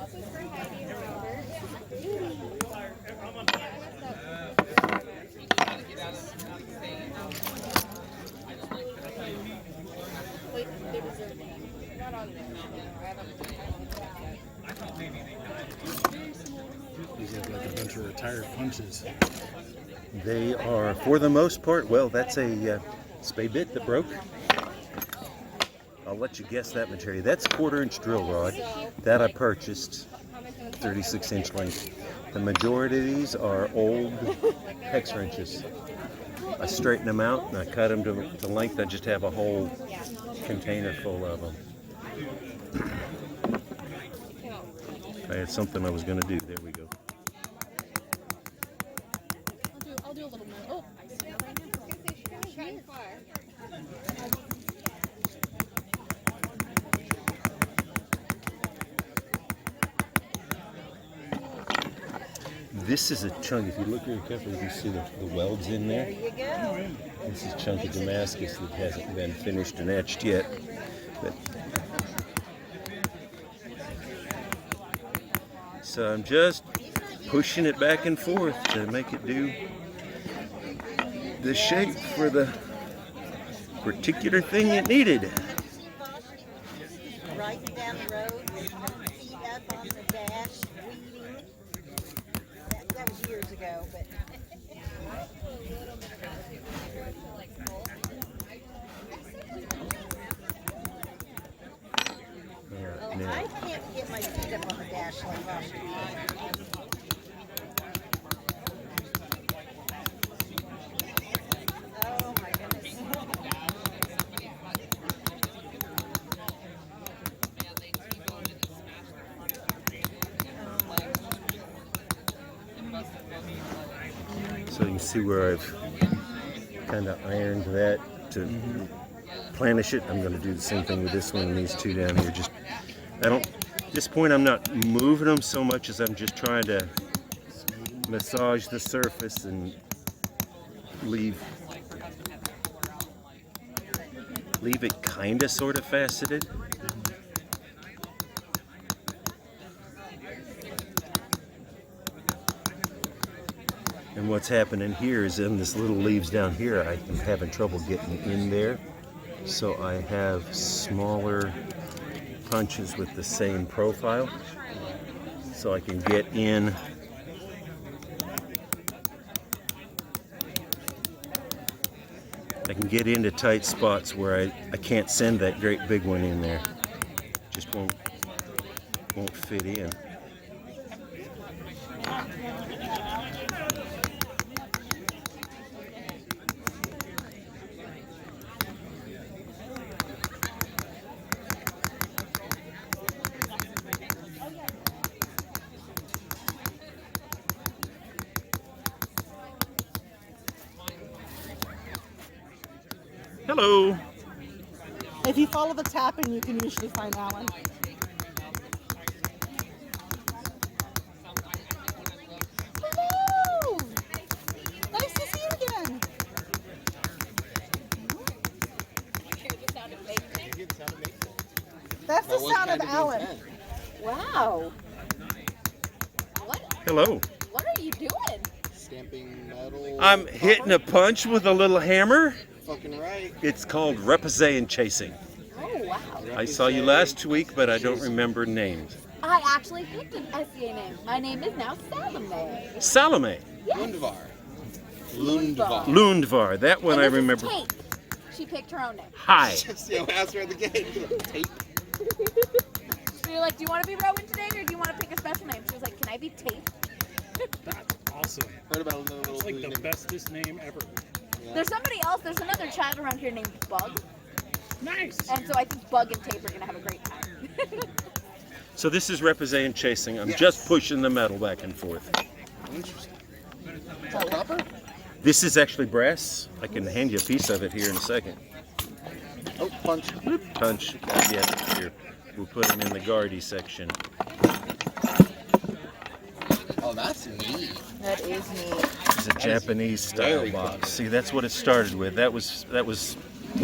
These look like a bunch of retired punches. They are, for the most part, well, that's a spay bit that broke. I'll let you guess that material. That's 1/4-inch drill rod that I purchased, 36-inch length. The majority of these are old hex wrenches. I straighten them out and I cut them to length. I just have a whole container full of them. I had something I was going to do. There we go. I'll do a little more. Oh, I see it right now. This is a chunk. If you look very carefully, you can see the welds in there. There you go. This is a chunk of Damascus that hasn't been finished and etched yet. But so I'm just pushing it back and forth to make it do the shape for the particular thing it needed. Riding down the road, feet up on the dash, weeding. That was years ago, but. I can't get my feet up on the dash like last week. Oh my goodness. So you can see where I've kind of ironed that to planish it. I'm going to do the same thing with this one and these two down here. Just, at this point I'm not moving them so much as I'm just trying to massage the surface and leave it kind of sort of faceted. And what's happening here is in this little leaves down here, I'm having trouble getting in there. So I have smaller punches with the same profile. So I can get in. I can get into tight spots where I can't send that great big one in there. Just won't fit in. Hello. If you follow the tapping, you can usually find Alan. Hello! Nice to see you again. That's the sound of Alan. Wow. Hello. What are you doing? Stamping metal. I'm hitting a punch with a little hammer. Fucking right. It's called repousé chasing. Oh, wow. I saw you last week, but I don't remember names. I actually picked an SCA name. My name is now Salome. Salome. Yes. Lundvar. Lundvar. Lundvar. That one I And this is remember. Kate. She picked her own name. Hi. Yo, asked her at the gate. Tape. So you're like, do you want to be Rowan today, or do you want to pick a special name? She was like, can I be Tate? That's awesome. Heard about another little It's like dude the named- bestest name ever. Yeah. There's somebody else. There's another child around here named Bug. Nice. And so I think Bug and Tape are going to have a great time. So this is repousé chasing. I'm just pushing the metal back and forth. Interesting. Is that copper? This is actually brass. I can hand you a piece of it here in a second. Oh, punch. Punch. Yeah, here. We'll put them in the Guardy section. Oh, that's neat. That is neat. It's a Japanese style very box. clever. See, that's what it started with. That was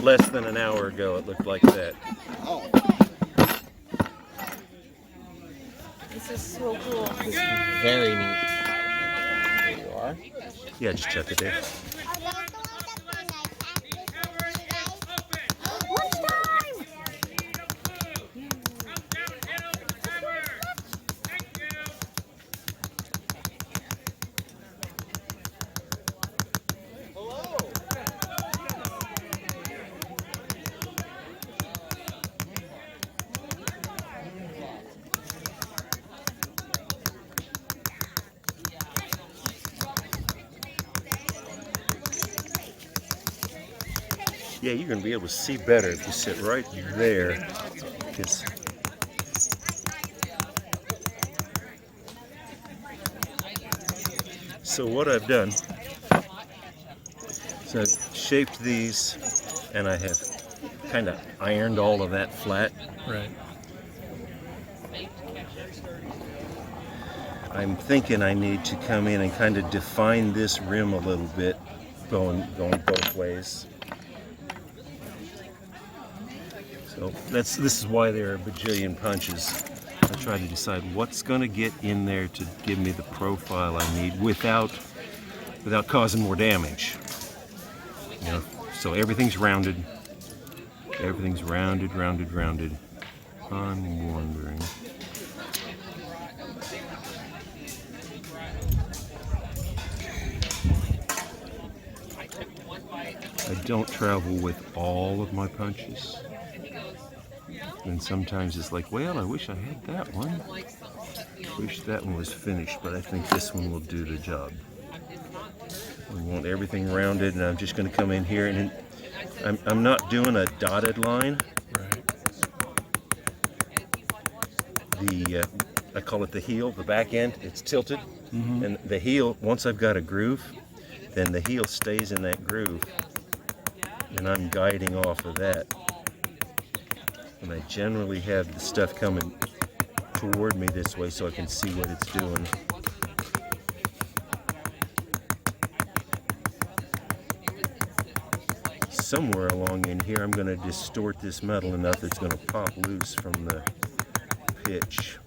less than an hour ago. It looked like that. Oh. This is so cool. This is very neat. There you are. Yeah, just chuck it there. Lunchtime! Yeah, you're going to be able to see better if you sit right there. Because so what I've done is I've shaped these and I have kind of ironed all of that flat. Right. I'm thinking I need to come in and kind of define this rim a little bit, going both ways. So this is why there are a bajillion punches. I try to decide what's going to get in there to give me the profile I need without causing more damage. You know, so everything's rounded. Everything's rounded, rounded, rounded. I'm wondering. I don't travel with all of my punches. And sometimes it's like, well, I wish I had that one. Wish that one was finished, but I think this one will do the job. We want everything rounded, and I'm just going to come in here, and I'm not doing a dotted line. Right. I call it the heel, the back end. It's tilted, and the heel. Once I've got a groove, then the heel stays in that groove, and I'm guiding off of that. And I generally have the stuff coming toward me this way so I can see what it's doing. Somewhere along in here, I'm going to distort this metal enough it's going to pop loose from the pitch.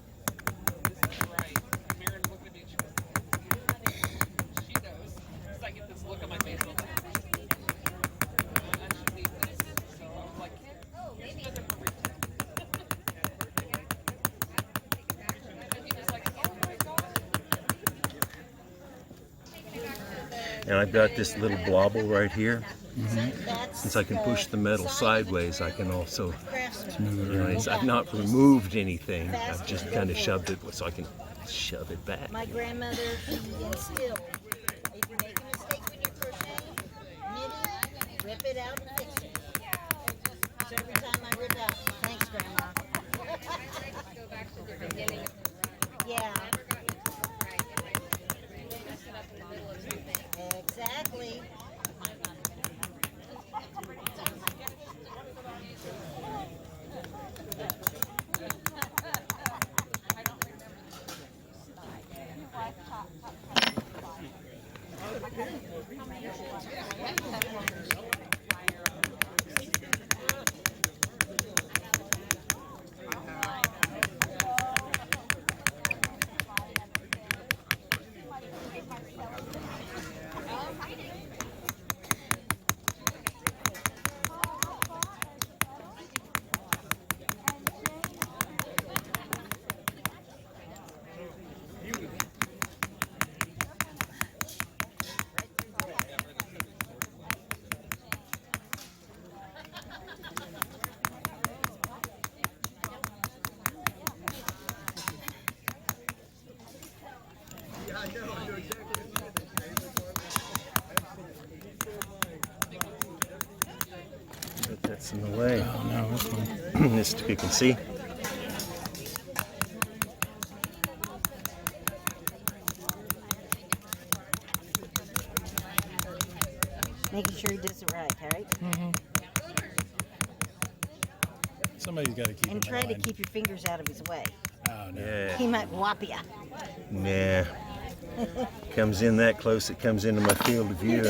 And I've got this little blobble right here. Since I can push the metal sideways, I can also, I've not removed anything. I've just kind of shoved it so I can shove it back. My grandmother, she instilled, if you make a mistake when you're crocheting, knitting, rip it out and fix it. So every time I rip out, thanks, Grandma. Yeah. Exactly. But that's in the way. Oh no, this one. This you can see. Making sure he does it right, right? Somebody's got to keep And it try to aligned. keep your fingers out of his way. Oh no. Yeah. He might whop ya. Nah. Comes in that close, it comes into my field of view.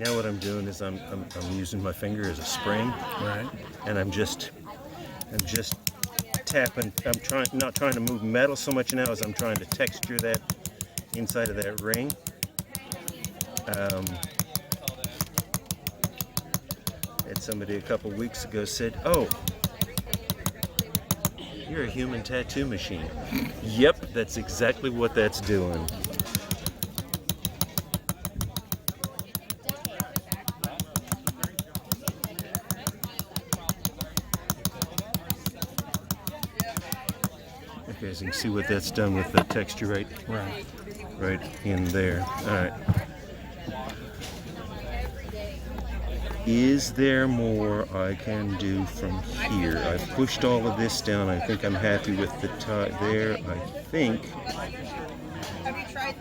Now what I'm doing is I'm using my finger as a spring, Right. and I'm just tapping. Not trying to move metal so much now as I'm trying to texture that inside of that ring. Had somebody a couple weeks ago said, "Oh, you're a human tattoo machine." Yep, that's exactly what that's doing. Okay, so you can see what that's done with the texture right in there. All right. Is there more I can do from here? I've pushed all of this down. I think I'm happy with the top there. I think. Have you tried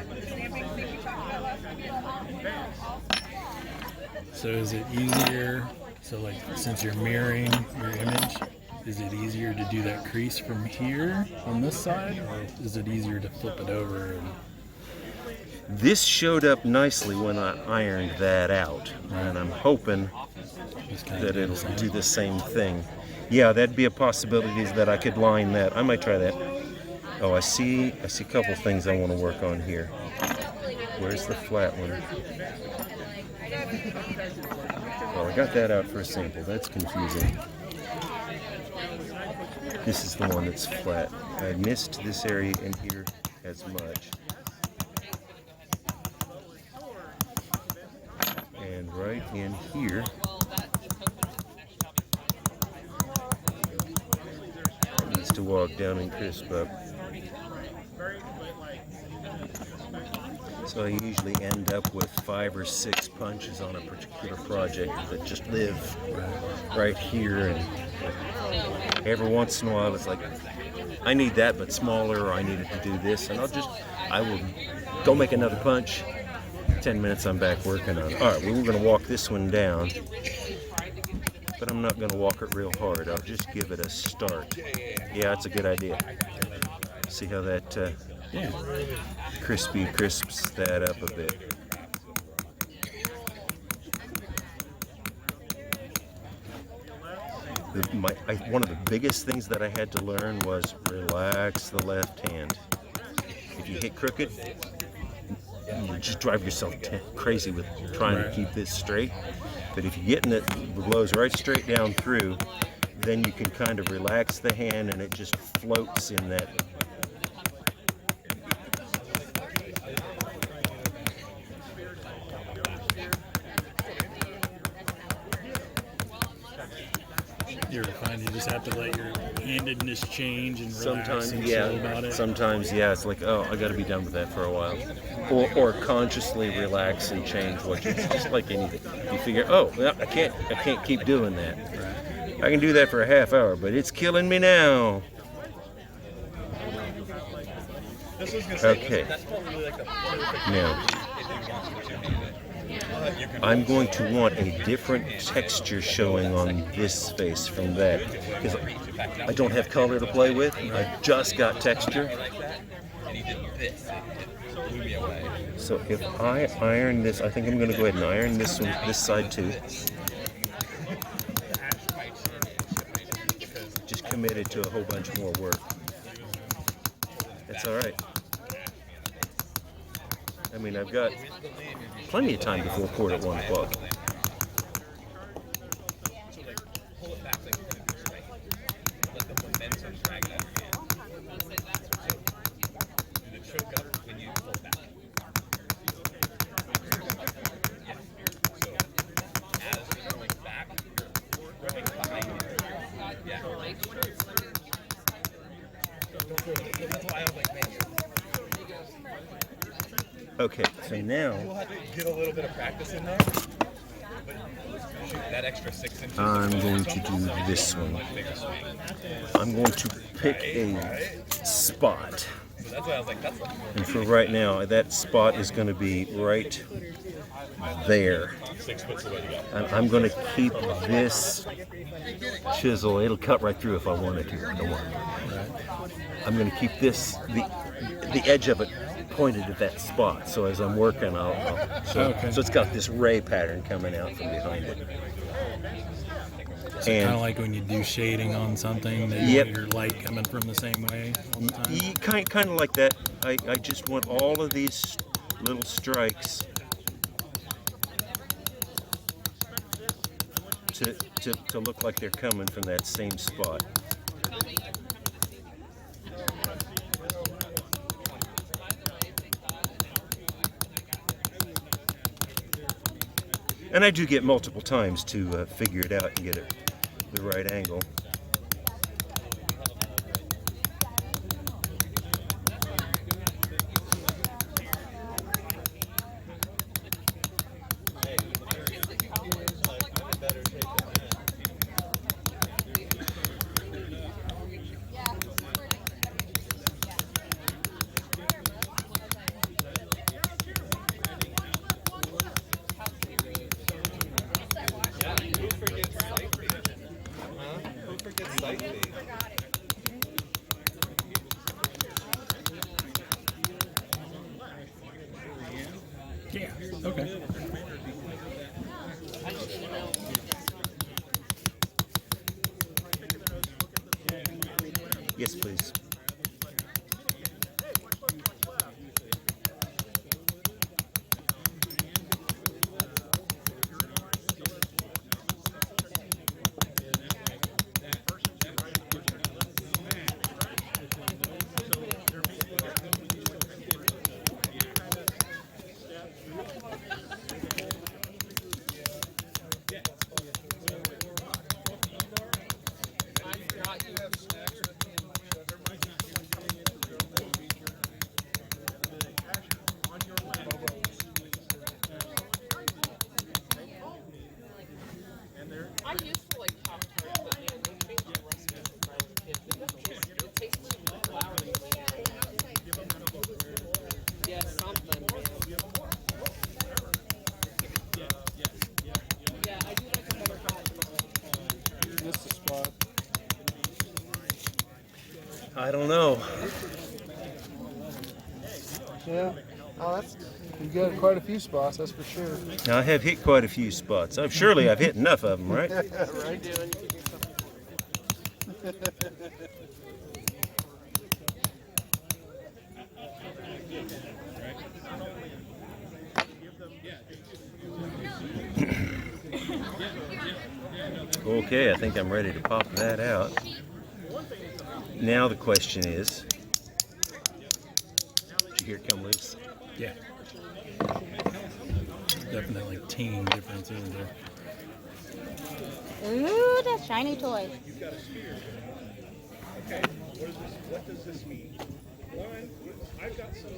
the stamping thing we talked about last week? So is it easier? So like since you're mirroring your image, is it easier to do that crease from here on this side, or is it easier to flip it over? And... This showed up nicely when I ironed that out, and I'm hoping that it'll do the same thing. Yeah, that'd be a possibility is that I could line that. I might try that. Oh, I see a couple things I want to work on here. Where's the flat one? Well, I got that out for a sample. That's confusing. This is the one that's flat. I missed this area in here as much. And right in here, it needs to walk down and crisp up. So I usually end up with 5 or 6 punches on a particular project that just live right here, and every once in a while it's like, I need that but smaller, or I needed to do this, and I will go make another punch. 10 minutes I'm back working on it. All right, well, we're going to walk this one down, but I'm not going to walk it real hard. I'll just give it a start. Yeah, that's a good idea. See how that crisps that up a bit. One of the biggest things that I had to learn was relax the left hand. If you hit crooked, you just drive yourself crazy with trying to keep this straight. But if you're getting it blows right straight down through, then you can kind of relax the hand and it just floats in that. You're fine. You just have to let your handedness change and relax Sometimes, and yeah. chill about it. Sometimes, yeah. It's like, oh, I got to be done with that for a while, or consciously relax and change what you. It's just like anything. You figure, oh, well, I can't keep doing that. I can do that for a half hour, but it's killing me now. Okay. Now, I'm going to want a different texture showing on this face from that, because I don't have color to play with. I just got texture. So if I iron this, I think I'm going to go ahead and iron this one, this side too. Just committed to a whole bunch more work. That's all right. I mean, I've got plenty of time before court at 1 o'clock. Okay, so now Get a little bit of practice in there. Shoot that extra 6 inches. I'm going to do this one. I'm going to pick a spot. That's why I was like, that's And for right now, that spot is going to be right there. 6 foot away to go. And I'm going to keep this chisel. It'll cut right through if I wanted to. Don't worry. I'm going to keep this, the edge of it, pointed at that spot. So as I'm working, so it's got this ray pattern coming out from behind it. So kind of like when you do shading on something, that you want your light coming from the same way all the time? Kind of like that. I just want all of these little strikes to look like they're coming from that same spot. And I do get multiple times to figure it out and get it the right angle. Yeah, okay. Yes, please. I don't know. Yeah. Oh, you got quite a few spots, that's for sure. Now, I have hit quite a few spots. Surely I've hit enough of them, right? Right. Okay, I think I'm ready to pop that out. Now the question is, did you hear it come loose? Yeah. Definitely teeny difference, isn't there? Ooh, that shiny toy. Okay, what does this mean? One, I've got some.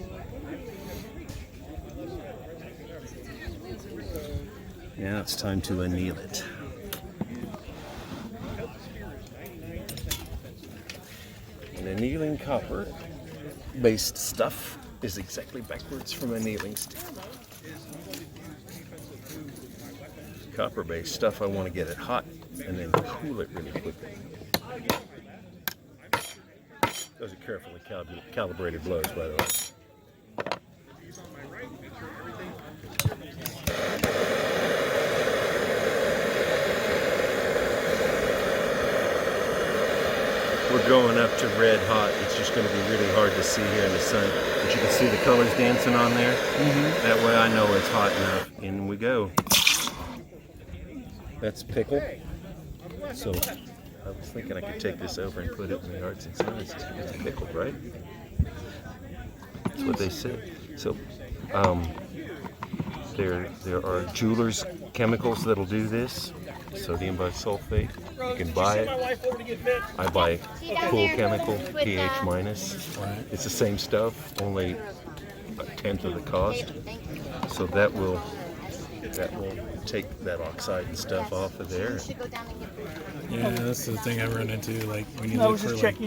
Now it's time to anneal it. And annealing copper based stuff is exactly backwards from annealing steel. Copper based stuff, I want to get it hot and then cool it really quickly. Those are carefully calibrated blows, by the way. We're going up to red hot. It's just going to be really hard to see here in the sun. But you can see the colors dancing on there. Mm-hmm. That way I know it's hot enough. In we go. That's pickle. So I was thinking I could take this over and put it in the arts and sciences. It's pickled, right? That's what they said. So there are jewelers' chemicals that'll do this. Sodium bisulfate. You can buy it. I buy Cool Chemical, pH minus. It's the same stuff, only a tenth of the cost. So that will take that oxide and stuff off of there. Yeah, that's the thing I run into. Like when you look for like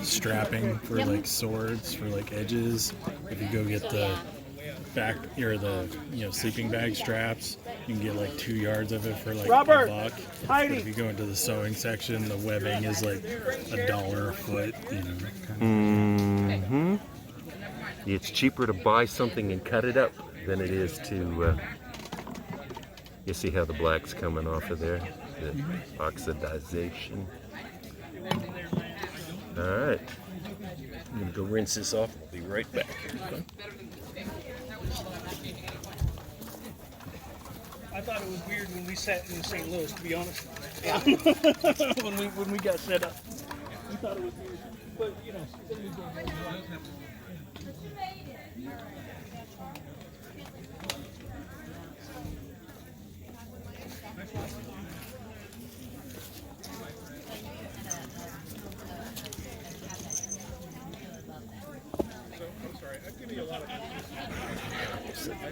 strapping for like swords for like edges. If you go get the back or the sleeping bag straps, you can get like 2 yards of it for like $1. But if you go into the sewing section, the webbing is like $1 a foot. Mm-hmm. It's cheaper to buy something and cut it up than it is to, you see how the black's coming off of there? The oxidization. All right. I'm going to go rinse this off. I'll be right back. I thought it was weird when we sat in St. Louis, to be honest. when we got set up, we thought it was weird. But you know, then we go.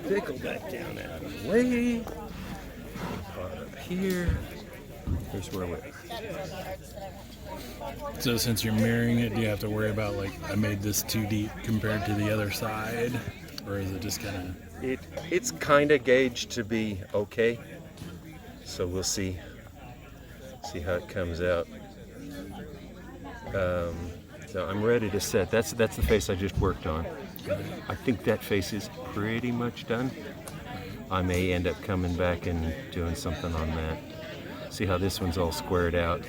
Pickle back down out of the way. Pot up here. Here's where we're at. So since you're mirroring it, do you have to worry about like I made this too deep compared to the other side, or is it just kind of? It's kind of gauged to be okay. So we'll see how it comes out. So I'm ready to set. That's the face I just worked on. I think that face is pretty much done. I may end up coming back and doing something on that. See how this one's all squared out.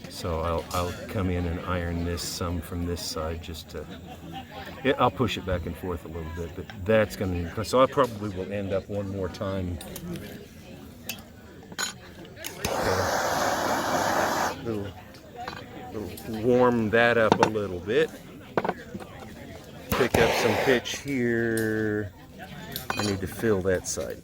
So I'll come in and iron this some from this side just to, yeah, I'll push it back and forth a little bit, but that's going to, so I probably will end up one more time. Little warm that up a little bit. Pick up some pitch here. I need to fill that side.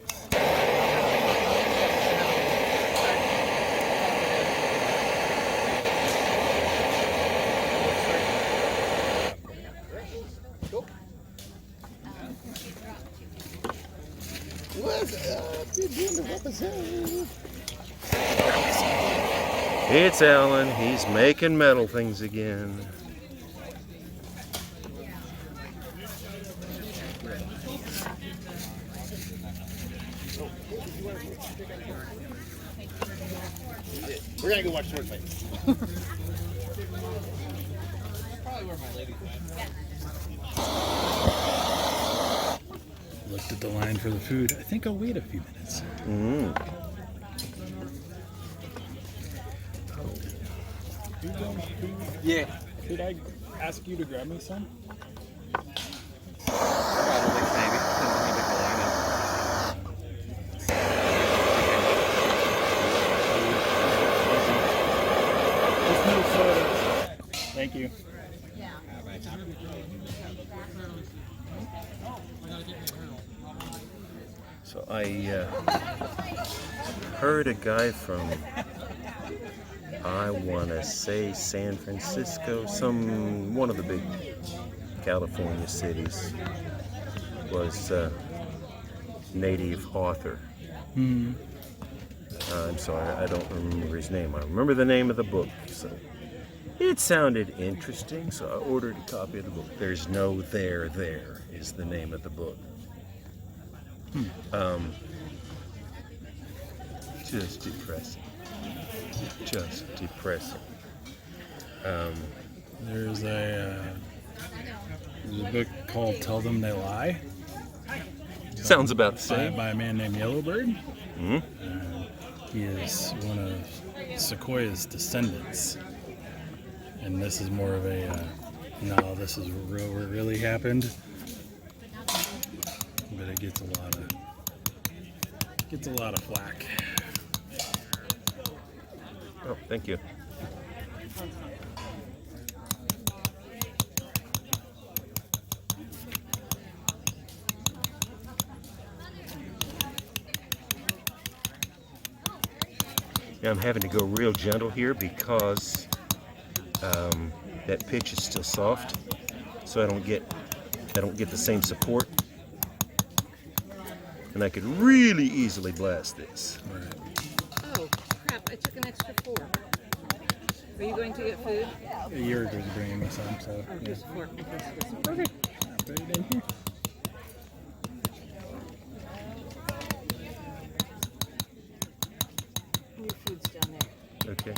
It's Alan. He's making metal things again. We're gonna go watch sword fight. Looked at the line for the food. I think I'll wait a few minutes. Yeah. Could I ask you to grab me some? Probably, maybe. Depends on how big the line is. Just no soda. Thank you. So I heard a guy from, I want to say San Francisco, one of the big California cities, was a native author. I'm sorry, I don't remember his name. I remember the name of the book. So it sounded interesting, so I ordered a copy of the book. There's No There is the name of the book. Just depressing. Just depressing. There's a book called Tell Them They Lie. Sounds about the same. By a man named Yellowbird. He is one of Sequoia's descendants. And this is more of a, no, this is what really happened. But it gets a lot of flack. Oh, thank you. Now I'm having to go real gentle here because that pitch is still soft, so I don't get the same support, and I could really easily blast this. Oh, crap. I took an extra 4. Are you going to get food? You're just bringing me some, so Oh, just 4. perfect. Put it in here. Your food's down there. Okay.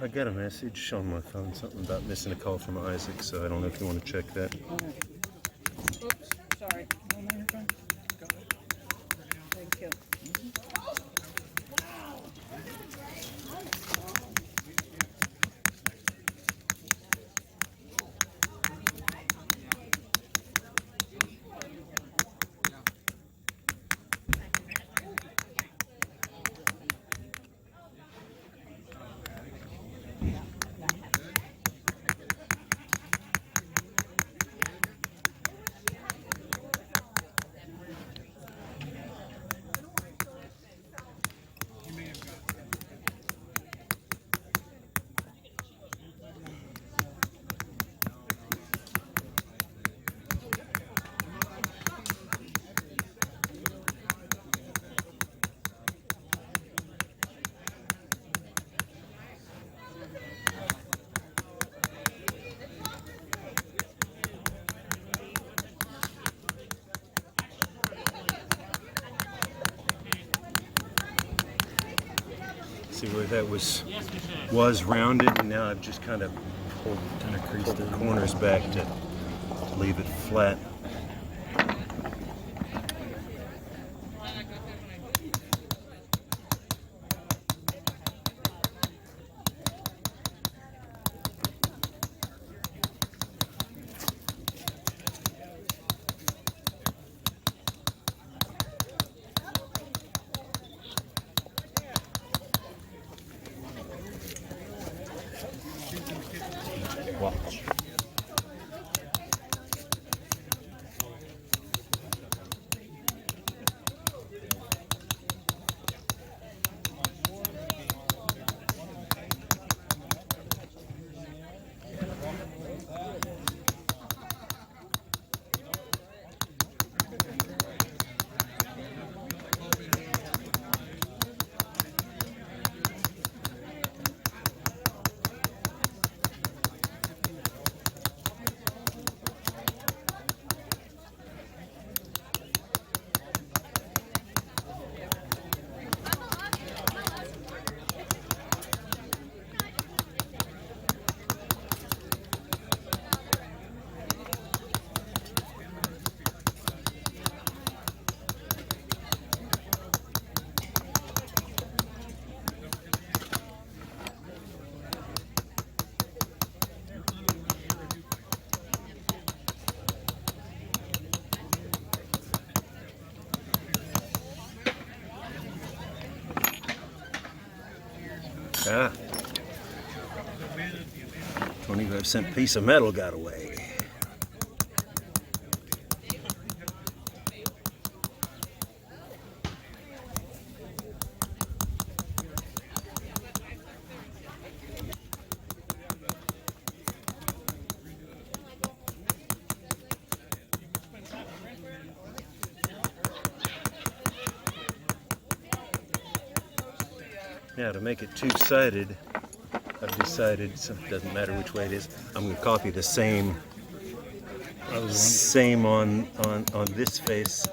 I got a message on my phone, something about missing a call from Isaac, so I don't know if you want to check that. Oops, sorry. No, no, you're fine. Go ahead. Thank you. See where that was rounded, and now I've just kind of pulled Creased the it. corners back to leave it flat. Watch. Ah, 25-cent piece of metal got away. Now to make it two-sided, I've decided, so it doesn't matter which way it is, I'm going to copy the same on this face.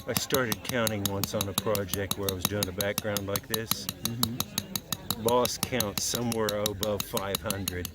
I started counting once on a project where I was doing a background like this. Lost count somewhere above 500.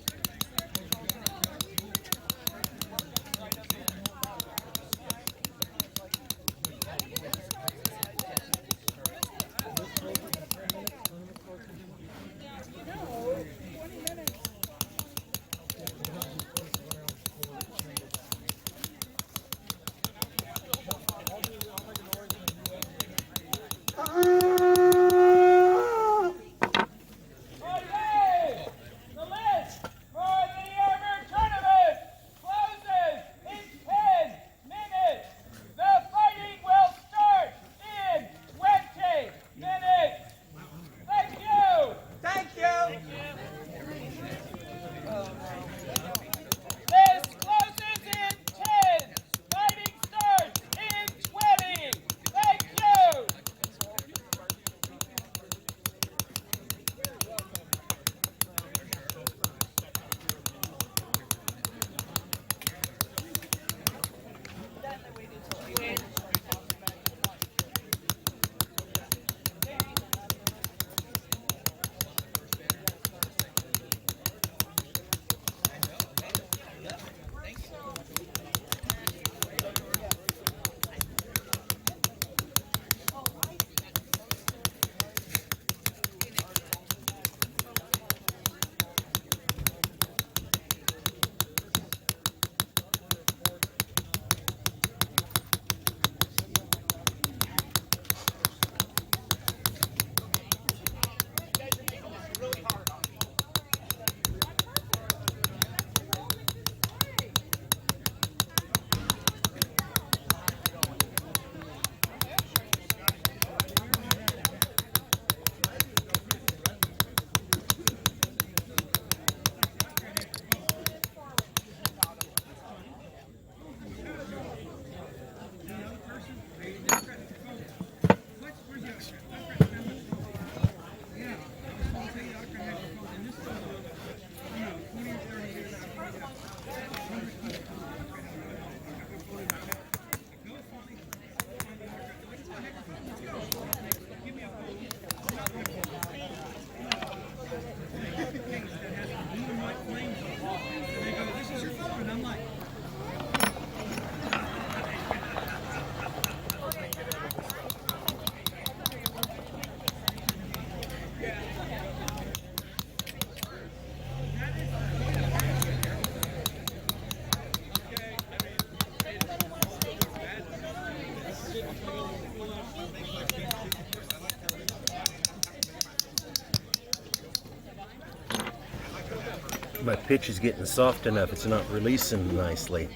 My pitch is getting soft enough. It's not releasing nicely.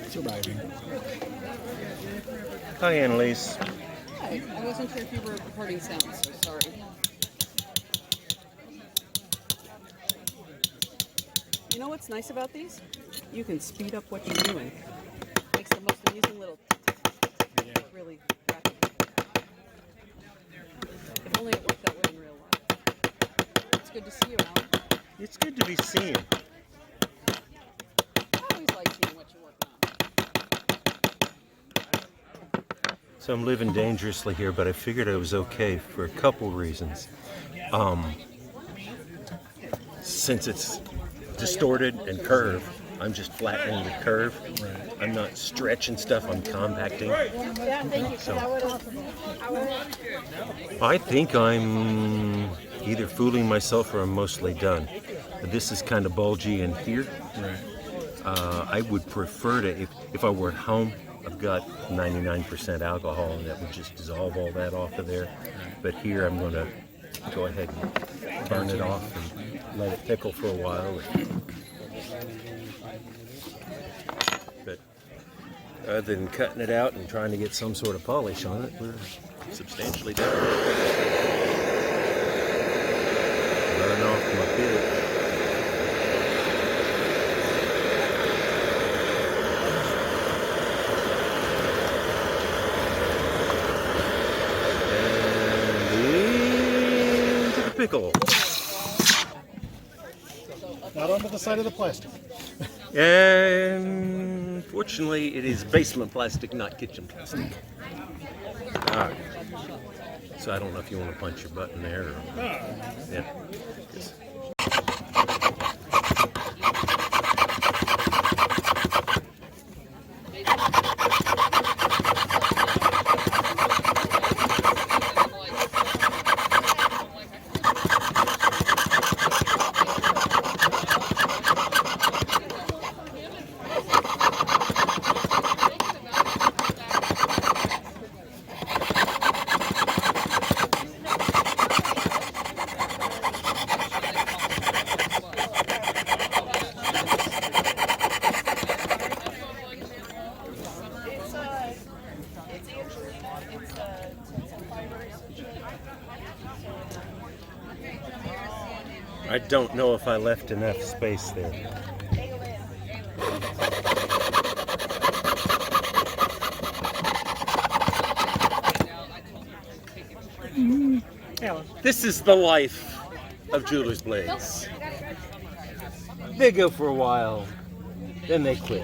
Surviving. Hi, Annalise. Hi, I wasn't sure if you were recording sounds, so sorry. You know what's nice about these? You can speed up what you're doing. Makes the most amusing little really rapid. If only it worked that way in real life. It's good to see you, Alan. It's good to be seen. I always like seeing what you're working on. So I'm living dangerously here, but I figured I was okay for a couple reasons. Since it's distorted and curved, I'm just flattening the curve. Right. I'm not stretching stuff, I'm compacting. Yeah, thank you. So I think I'm either fooling myself or I'm mostly done. This is kind of bulgy in here. Right. I would prefer to, if I were at home, I've got 99% alcohol and that would just dissolve all that off of there. But here I'm going to go ahead and burn it off and let it pickle for a while. But other than cutting it out and trying to get some sort of polish on it, we're substantially done. Burn off my pitch. Pickle. Not onto the side of the plastic. And fortunately, it is basement plastic, not kitchen plastic. All right. So I don't know if you want to punch your button there. Or, yeah. I don't know if I left enough space there. This is the life of jeweler's blades. They go for a while, then they quit.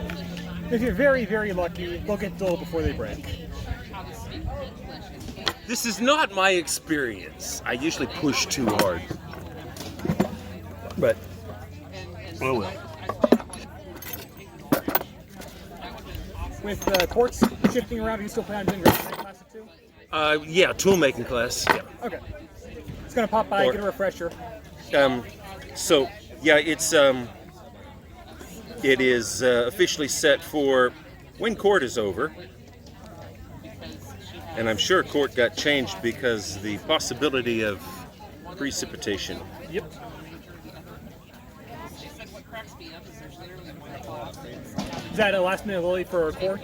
If you're very, very lucky, they'll get dull before they break. This is not my experience. I usually push too hard. But, oh well. With quartz shifting around, are you still planning on doing your plastic too? Yeah, tool making class. Yeah. Okay. It's gonna pop by, get a refresher. So yeah, it is officially set for when court is over, and I'm sure court got changed because the possibility of precipitation. Yep. Is that a last minute lily for court?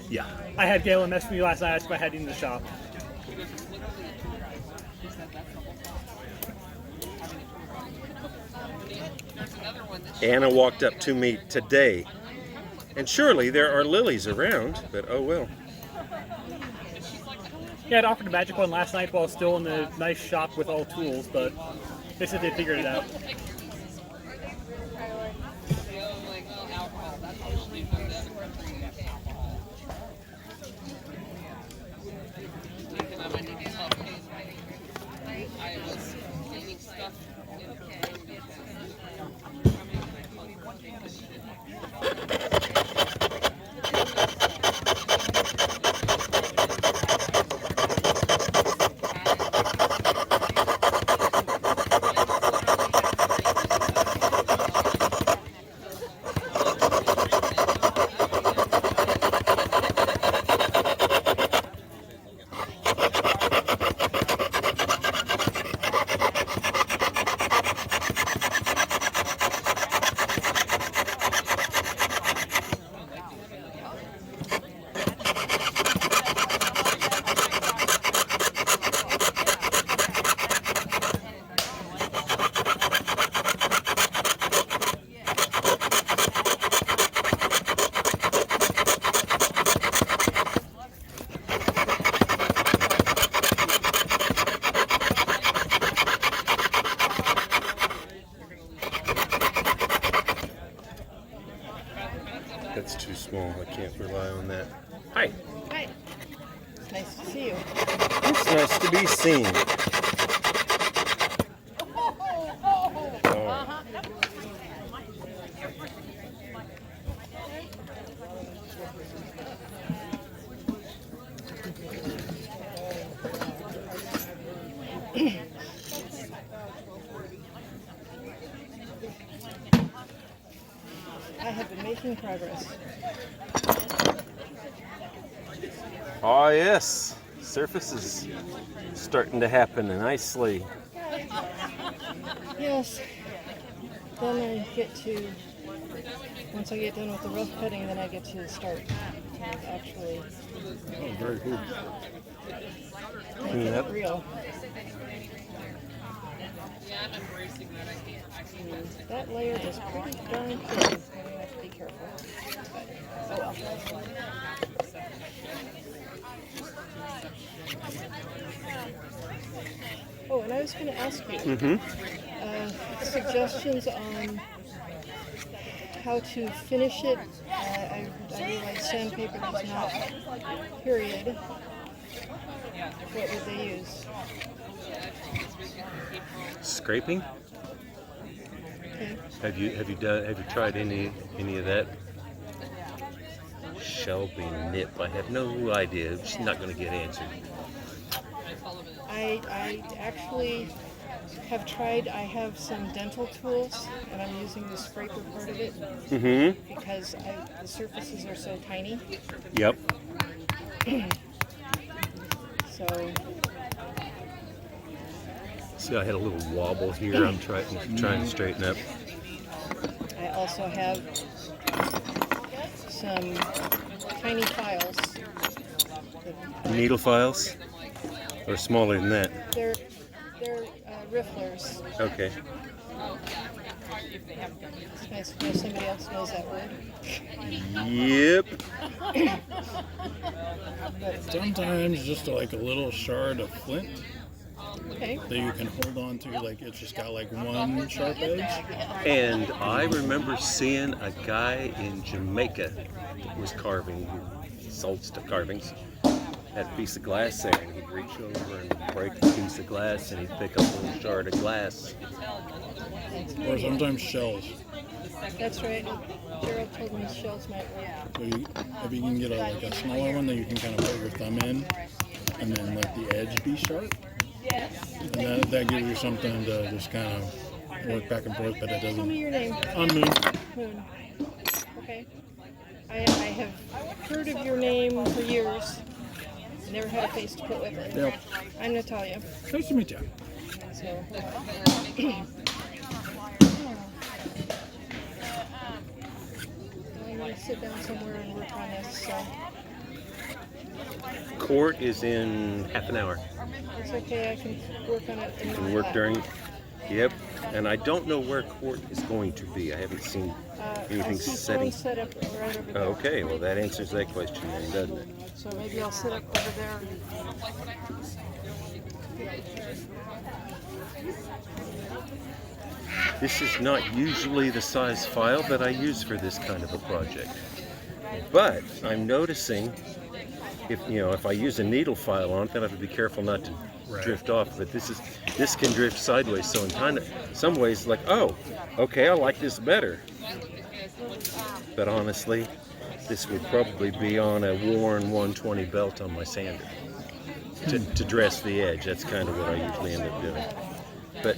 Yeah. I had Galen message me last night, asked if I had it in the shop. Anna walked up to me today, and surely there are lilies around, but oh well. Yeah, I'd offered a magic one last night while still in the nice shop with all tools, but they said they figured it out. That's too small. I can't rely on that. Hi. Hi. It's nice to see you. It's nice to be seen. Oh. I have been making progress. Oh yes, surface is starting to happen nicely. Yes. Then I get to, once I get done with the rough cutting, then I get to start and actually Oh, very cool. make it Yep. real. That layer is pretty darn thin. I have to be careful. But, oh well. Oh, and I was going to ask you suggestions on how to finish it. I realize sandpaper does not, period. What would they use? Scraping? Okay. Have you tried any of that? Shelby nip. I have no idea. It's not going to get answered. I actually have tried. I have some dental tools, and I'm using the scraper part of it because the surfaces are so tiny. Yep. So See, I had a little wobble here. I'm trying to straighten up. I also have some tiny files. Needle files, or smaller than that. They're rifflers. Okay. It's nice to know somebody else knows that word. Yep. Sometimes just like a little shard of flint Okay. that you can hold on to, like it's just got like one sharp edge. And I remember seeing a guy in Jamaica that was carving. He sold stuff carvings. Had a piece of glass there, and he'd reach over and break a piece of glass, and he'd pick up a little shard of glass. Or sometimes shells. That's right. Gerald told me shells might work. So if you can get like a smaller one that you can kind of put your thumb in, and then let the edge be sharp, and that gives you something to just kind of work back and forth, but it Tell me doesn't. your name. On Moon. Moon. Okay. I have heard of your name for years. Never had a face to put with it. Yep. I'm Natalia. Nice to meet you. So. I'm going to sit down somewhere and work on this. So Court is in half an hour. it's okay. I can work on it. You can work during. Yep. And I don't know where court is going to be. I haven't seen anything I see setting. one set up right over there. Okay, well that answers that question then, doesn't it? So maybe I'll sit up over there. This is not usually the size file that I use for this kind of a project. But I'm noticing if I use a needle file on it, then I have to be careful not to drift off. But this can drift sideways, so in some ways like, oh, okay, I like this better. But honestly, this would probably be on a worn 120 belt on my sander to dress the edge. That's kind of what I usually end up doing. But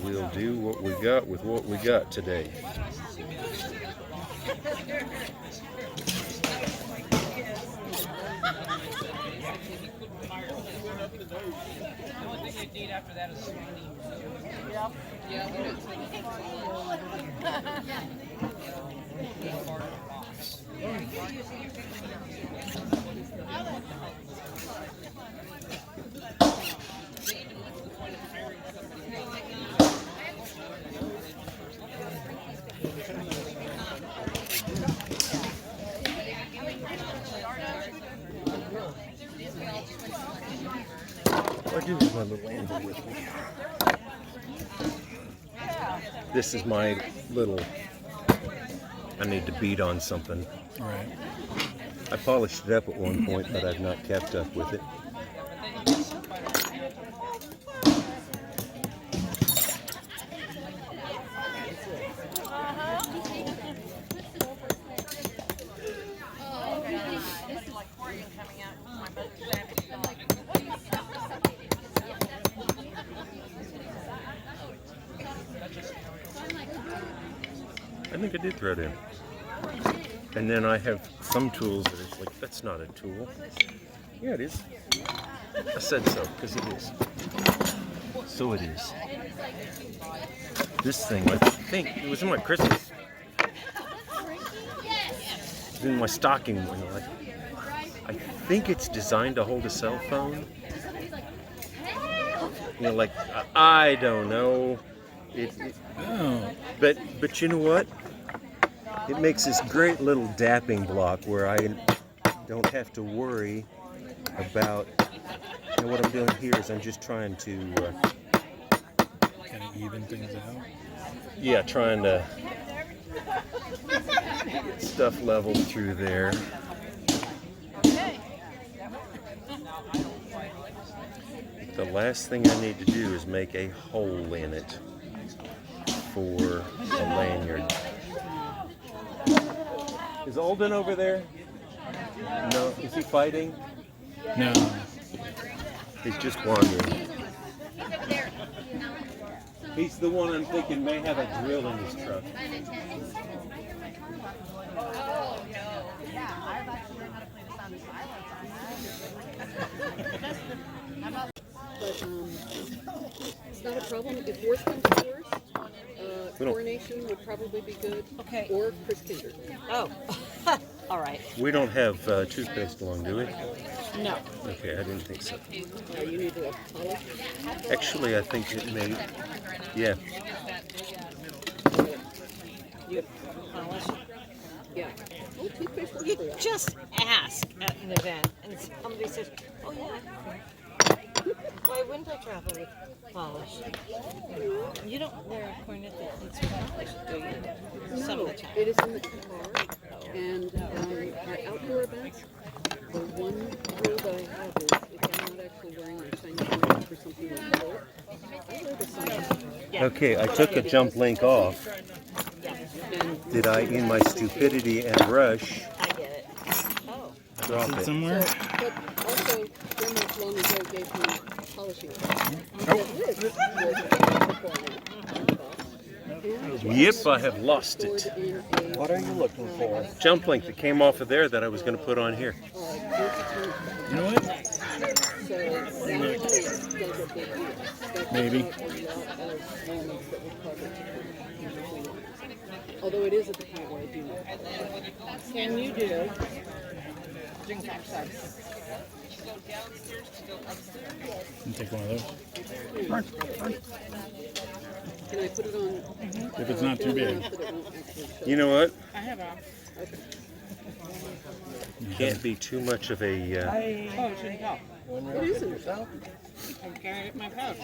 we'll do what we got with what we got today. I do have my little anvil with me. This is my little, I need to beat on something. Right. I polished it up at one point, but I've not kept up with it. I think I did thread in. And then I have some tools that are like, that's not a tool. Yeah, it is. I said so, because it is. So it is. This thing, I think, it was in my Christmas. It was in my stocking. I think it's designed to hold a cell phone. I don't know. But you know what? It makes this great little dapping block where I don't have to worry about. What I'm doing here is I'm just trying to kind of even things out. Yeah, trying to get stuff leveled through there. The last thing I need to do is make a hole in it for a lanyard. Is Alden over there? No. Is he fighting? No. He's just wandering. He's the one I'm thinking may have a drill in his truck. Oh, no. Yeah, I've actually learned how to play the sound of silence on that. But it's not a problem. If worse comes to worse, coronation would probably be good. Okay. Or Chris Kinder. Oh, all right. We don't have toothpaste along, do we? No. Okay, I didn't think so. You need to polish. Actually, I think it may. Yeah. You polish. Yeah. Oh, toothpaste works You for that. just ask at an event, and somebody says, "Oh yeah." Why wouldn't I travel with polish? You don't wear a cornet that needs polish, do you? Some of the time. It is in the car, and our outdoor events, the one rule that I have is if I'm not actually wearing a shiny cornet for something like that, I wear the sun. Okay, I took a jump link off. And Did I, in my stupidity and rush, I get it. Oh. drop it? Somewhere? but also, Grandma long ago gave me polishing. Yep, I have lost it. What are you looking for? Jump link that came off of there that I was going to put on here. You know what? Maybe. Although it is at the point where I do know. Can you do? And take one of those. Can I put it on? If it's not too big. You know what? I have a. Can't be too much of a. Oh, it shouldn't help. What is it? I'm carrying it in my pouch.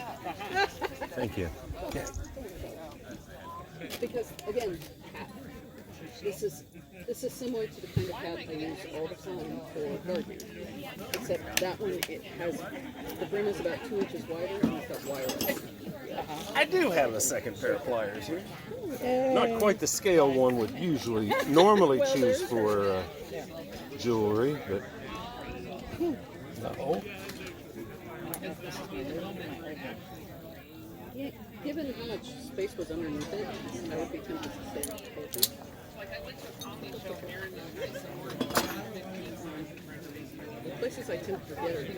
Thank you. Because again, this is similar to the kind of hat I use all the time for gardening. Except that one, it has the brim is about 2 inches wider and it's got wire on it. I do have a second pair of pliers here. Not quite the scale one would normally choose for jewelry, but no. Yeah, given how much space was underneath it, I would be tempted to say open. The places I tend to forget are the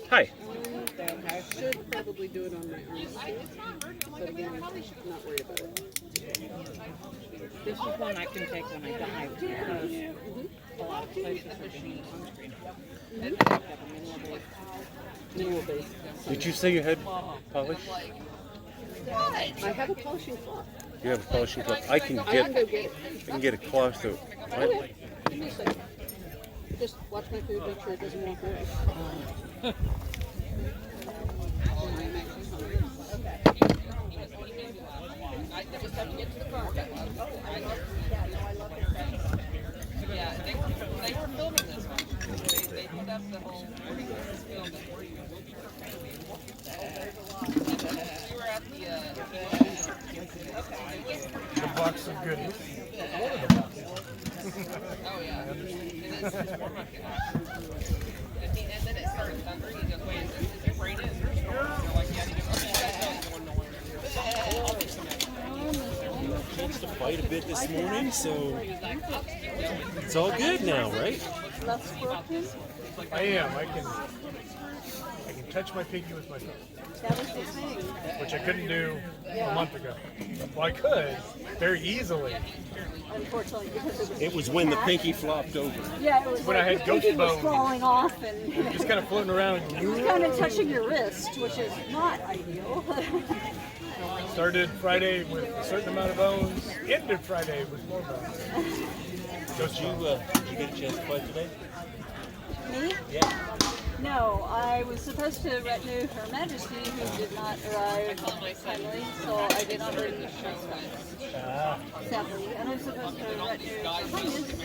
Hi. I should probably do it on my arms too, but again, I'm not worried about it. This is one I can take when I dive because a lot of places are shooting sunscreen. Mineral base. Did you say you had polish? I have a polishing cloth. You have a polishing cloth. I can go get get it. I can get a cloth that Okay, give me a second. Just watch my food, make sure it doesn't walk away. I'm actually hungry. I just have to get to the car. Yeah, they were filming this one. They put up the whole film before you. We were at the The box of goodies. One of the boxes. oh yeah. And then it started thundering. He goes, wait, is it raining? Is there a storm? You're like, yeah. He goes, okay, that's going nowhere. chance to fight a bit this morning, so it's all good now, right? I am. I can touch my pinky with my thumb. That was the thing. Which I couldn't do a month ago. Well, I could very easily. Unfortunately, because It was when the pinky flopped over. Yeah, it was When like I had the ghost pinky was bone. falling off and Just kind of floating around. it was kind of touching your wrist, which is not ideal. Started Friday with a certain amount of bones. Ended Friday with more bones. Did you get a chance to fight today? Me? Yeah. No, I was supposed to retinue Her Majesty, who did not arrive timely, so I did not bring the showstones, sadly. And I was supposed to retinue Her Highness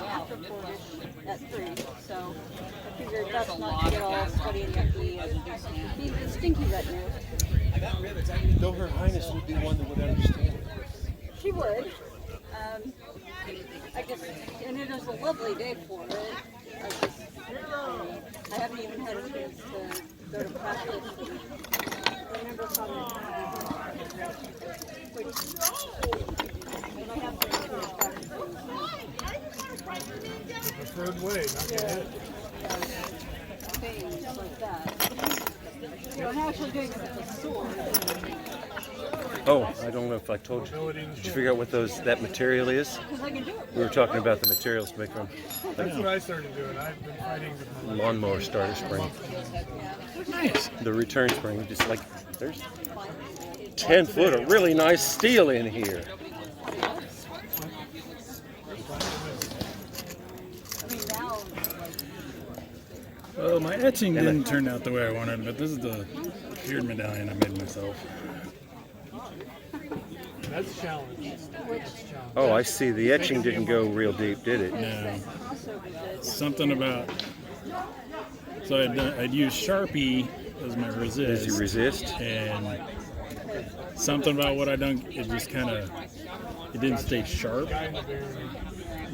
after 4-ish at 3, so I figured that's not to get all sweaty and yucky and be the stinky retinue. Though Her Highness would be one that would understand. She would. I guess, and it was a lovely day for it. I haven't even had a chance to go to practice. I remember coming. I have to go to practice. The preferred way, not to hit. Things like that. I'm actually doing it with a sword. Oh, I don't know if I told you. Did you figure out what that material is? Because I can do it. We were talking about the materials to make them. That's what I started doing. I've been fighting with my Lawnmower starter spring. Nice. The return spring, just like there's 10 foot of really nice steel in here. I mean, now, Well, my etching didn't turn out the way I wanted, but this is the beard medallion I made myself. That's a challenge. Oh, I see. The etching didn't go real deep, did it? No. Something about... So I'd use Sharpie as my resist. As you resist? And something about what I done, it just kind of... It didn't stay sharp.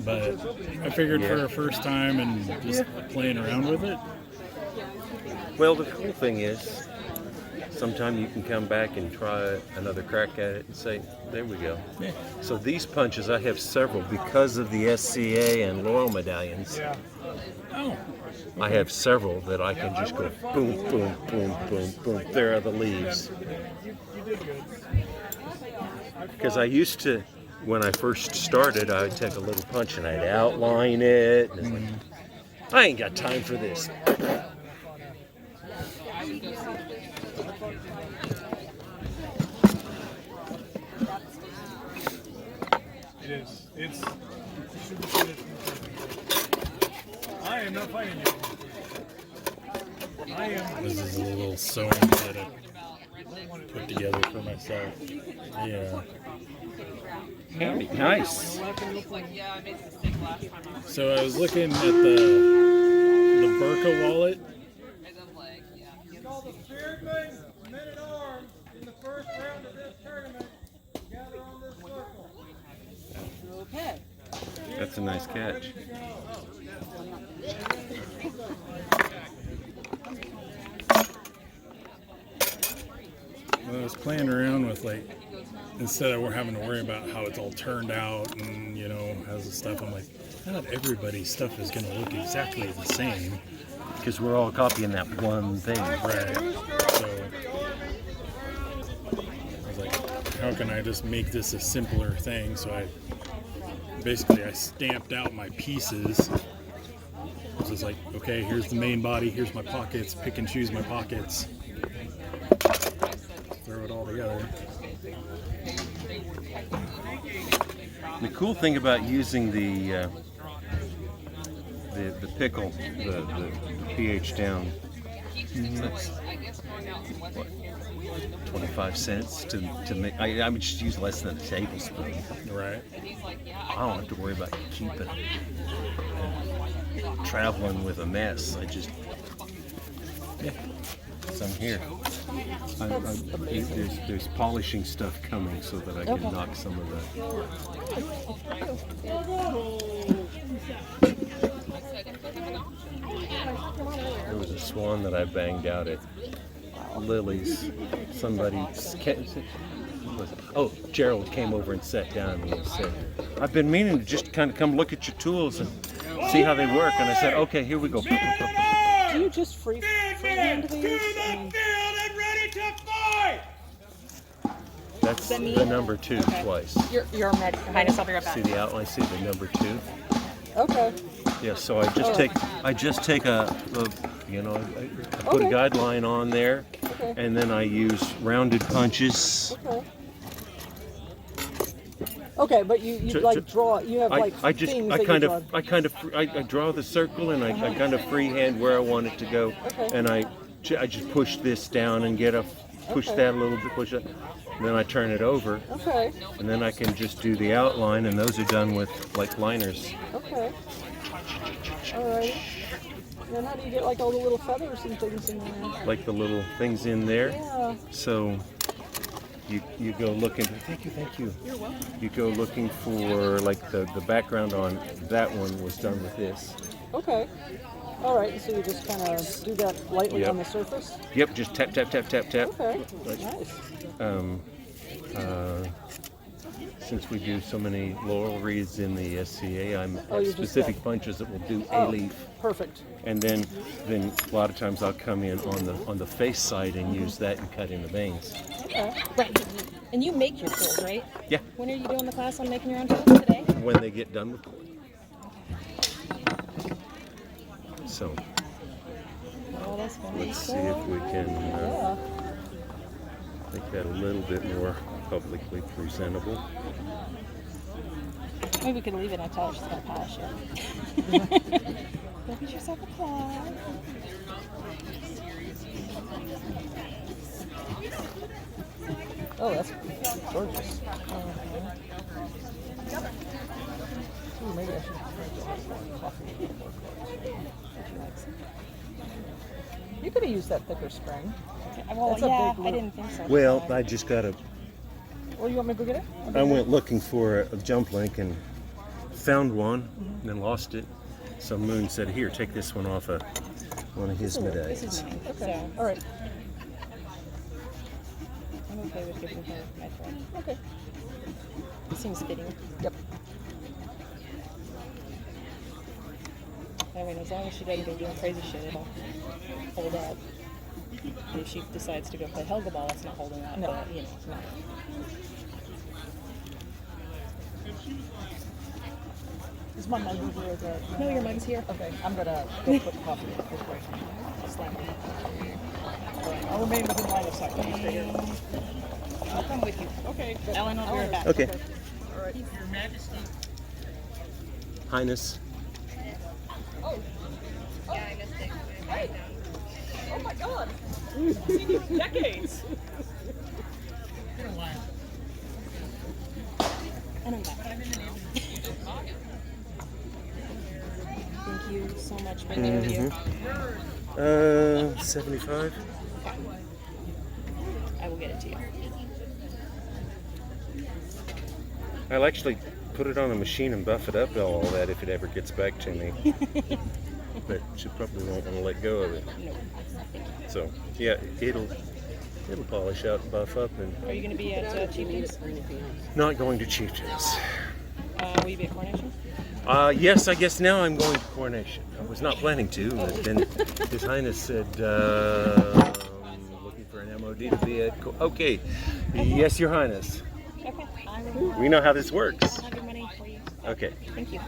But I figured for a first time and just playing around with it. Well, the cool thing is, sometime you can come back and try another crack at it and say, there we go. Yeah. So these punches, I have several because of the SCA and Loyal medallions. Yeah. Oh. I have several that I can just go boom, boom, boom, boom, boom. There are the leaves. You did good. Because I used to when I first started, I'd take a little punch and I'd outline it. And it's like, I ain't got time for this. It is. It's super good. I am not fighting you. I am. This is a little sewing that I put together for myself. Yeah. Nice. So I was looking at the Burka wallet. Called the Spearman Men at Arms in the first round of this tournament. Gather on this circle. Okay. That's a nice catch. Well, I was playing around with, like, instead of having to worry about how it's all turned out and, you know, how's the stuff, I'm like, not everybody's stuff is going to look exactly the same. Because we're all copying that one thing. Right. So I was like, how can I just make this a simpler thing? So I stamped out my pieces. So it's like, okay, here's the main body, here's my pockets, pick and choose my pockets. Throw it all together. The cool thing about using the pickle, the pH down, that's, what, 25 cents to make. I would just use less than a tablespoon. Right. I don't have to worry about keeping and traveling with a mess. I just, yeah, some here. There's polishing stuff coming so that I can knock some of the. There was a swan that I banged out at Lily's. Gerald came over and sat down and said, I've been meaning to just kind of come look at your tools and see how they work. And I said, okay, here we go. Do you just freehand these? That's the number 2 twice. Your med behind us. I'll be right back. See the outline? See the number 2? Okay. Yeah. So I just take a you know, I put a guideline on there, and then I use rounded punches. Okay, but you like draw. You have like things that you draw. I draw the circle and I kind of freehand where I want it to go, and I just push this down and push that a little bit, push it. And then I turn it over, and then I can just do the outline, and those are done with like liners. Okay. All right. Then how do you get like all the little feathers and things in there? Like the little things in there. Yeah. So you go looking. Thank you. You're welcome. You go looking for like the background on that one was done with this. Okay. All right. So you just kind of do that lightly on the surface. Yep. Just tap. Okay. Like, Nice. Since we do so many laurel wreaths in the SCA, I'm specific bunches that will do a leaf. Perfect. And then a lot of times I'll come in on the face side and use that and cut in the veins. Okay. Right. And you make your tools, right? Yeah. When are you doing the class on making your own tools today? When they get done recording. So let's see if we can make that a little bit more publicly presentable. Maybe we could leave it until she's gonna polish it. Go get yourself a claw. Oh, that's gorgeous. Ooh, maybe I should drink coffee. You could have used that thicker spring. Well, That's a yeah, big I didn't think so. Well, I just got a. Well, you want me to go get it? I went looking for a jump link and found one, and then lost it. So Moon said, "Here, take this one off one of his medallions." Okay. All right. I'm okay with giving her my thread. Okay. It seems fitting. Yep. I mean, as long as she doesn't go doing crazy shit, it'll hold up. If she decides to go play Helga Ball, it's not holding up. No. But, you know, it's not. Is my mug over there? No, your mug's here. Okay, I'm gonna go put the coffee in this way. Slam it. All right, I'll remain within line of sight. Let me stay here. I'll come with you. Okay. Ellen, I'll be right back. Okay. All right. Your Majesty. Highness. Oh. Yeah, I missed it. Hey. Oh my God. I've seen you in decades. Been a while. And I'm back. Thank you so much for being with you. 75. Okay. I will get it to you. I'll actually put it on a machine and buff it up all that if it ever gets back to me. But she probably won't want to let go of it. No. So yeah, it'll polish out and buff up. And Are you going to be at Chieftains? not going to Chieftains. Will you be at Coronation? Yes, I guess now I'm going to Coronation. I was not planning to, but then His Highness said, looking for an MOD to be at. Okay, yes, Your Highness. Okay. We know how this works. I'll have your money for you. Okay. Thank you.